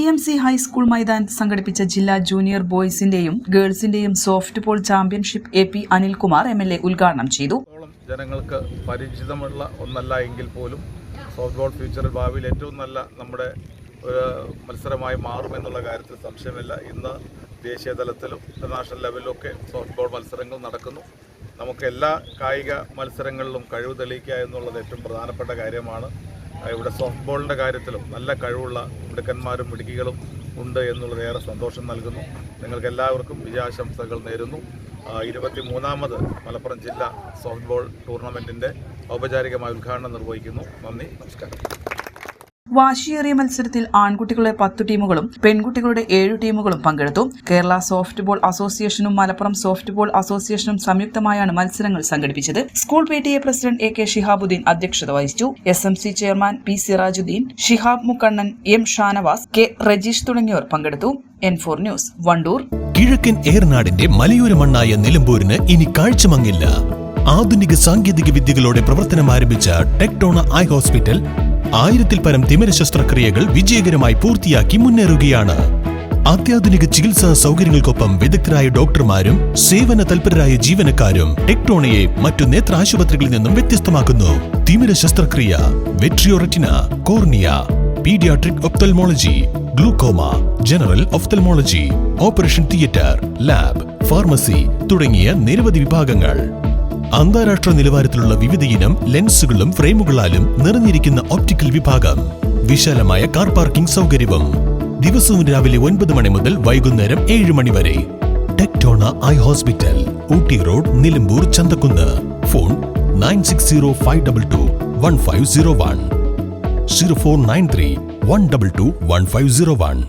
TMC high school മൈതാനത്ത് സംഘടിപ്പിച്ച ജില്ലാ ജൂനിയർ ബോയ്സിന്റെയും ഗേൾസിന്റെയും softball championship AP Anilkumar MLA ഉദ്ഘാടനം ചെയ്തു. ജനങ്ങൾക്ക് പരിചിതമുള്ള ഒന്നല്ല എങ്കിൽ പോലും സോഫ്റ്റ് ബോൾ ഫ്യൂച്ചറിൽ ഭാവിയിൽ ഏറ്റവും നല്ല നമ്മുടെ ഒരു മത്സരമായി മാറുമെന്നുള്ള കാര്യത്തിൽ സംശയമില്ല. ഇന്ന് ദേശീയ തലത്തിലും ഇന്റർനാഷണൽ ലെവലിലൊക്കെ സോഫ്റ്റ് ബോൾ മത്സരങ്ങൾ നടക്കുന്നു. നമുക്ക് എല്ലാ കായിക മത്സരങ്ങളിലും കഴിവ് തെളിയിക്കുക എന്നുള്ളത് ഏറ്റവും പ്രധാനപ്പെട്ട കാര്യമാണ്. ഇവിടെ സോഫ്റ്റ് ബോളിൻ്റെ കാര്യത്തിലും നല്ല കഴിവുള്ള മിടുക്കന്മാരും മിടുക്കികളും ഉണ്ട് എന്നുള്ളത് ഏറെ സന്തോഷം നൽകുന്നു. നിങ്ങൾക്ക് എല്ലാവർക്കും വിജയാശംസകൾ നേരുന്നു. 23ാമത് മലപ്പുറം ജില്ലാ സോഫ്റ്റ് ബോൾ ടൂർണമെൻറ്റിൻ്റെ ഔപചാരികമായ ഉദ്ഘാടനം നിർവഹിക്കുന്നു. നന്ദി, നമസ്കാരം. വാശിയേറിയ മത്സരത്തിൽ ആൺകുട്ടികളുടെ 10 ടീമുകളും പെൺകുട്ടികളുടെ 7 ടീമുകളും പങ്കെടുത്തു. കേരള സോഫ്റ്റ് ബോൾ അസോസിയേഷനും മലപ്പുറം സോഫ്റ്റ് ബോൾ അസോസിയേഷനും സംയുക്തമായാണ് മത്സരങ്ങൾ സംഘടിപ്പിച്ചത്. School PTA president AK Shihabuddeen അധ്യക്ഷത വഹിച്ചു. SMC chairman P Sirajuddeen, Shihab Mukkannan, M Shanavas, K Rajeesh തുടങ്ങിയവർ പങ്കെടുത്തു. N4 news, Wandoor. കിഴക്കൻ ഏറനാടിന്റെ മലയോര മണ്ണായ നിലമ്പൂരിന് ഇനി കാഴ്ചമങ്ങില്ല. ആധുനിക സാങ്കേതിക വിദ്യകളോടെ പ്രവർത്തനം ആരംഭിച്ച ടെക്ടോണ ഐ ഹോസ്പിറ്റൽ 1000-ൽ പരം തിമിര ശസ്ത്രക്രിയകൾ വിജയകരമായി പൂർത്തിയാക്കി മുന്നേറുകയാണ്. അത്യാധുനിക ചികിത്സാ സൗകര്യങ്ങൾക്കൊപ്പം വിദഗ്ധരായ ഡോക്ടർമാരും സേവന തൽപരരായ ജീവനക്കാരും ടെക്ടോണയെ മറ്റു നേത്ര ആശുപത്രികളിൽ നിന്നും വ്യത്യസ്തമാക്കുന്നു. തിമിര ശസ്ത്രക്രിയ, vitreoretina, cornea, paediatric ophthalmology, glaucoma, general ophthalmology, operation theatre, lab, pharmacy തുടങ്ങിയ നിരവധി വിഭാഗങ്ങൾ. അന്താരാഷ്ട്ര നിലവാരത്തിലുള്ള വിവിധയിനം ലെൻസുകളും ഫ്രെയിമുകളാലും നിറഞ്ഞിരിക്കുന്ന ഒപ്റ്റിക്കൽ വിഭാഗം, വിശാലമായ കാർ പാർക്കിംഗ് സൗകര്യവും. ദിവസവും രാവിലെ 9 മണി മുതൽ വൈകുന്നേരം 7 മണി വരെ. ടെക്ടോണ eye hospital, Ooty road, Nilambur, Chanthakkunnu. Phone 9605221501, 0493 122 1501.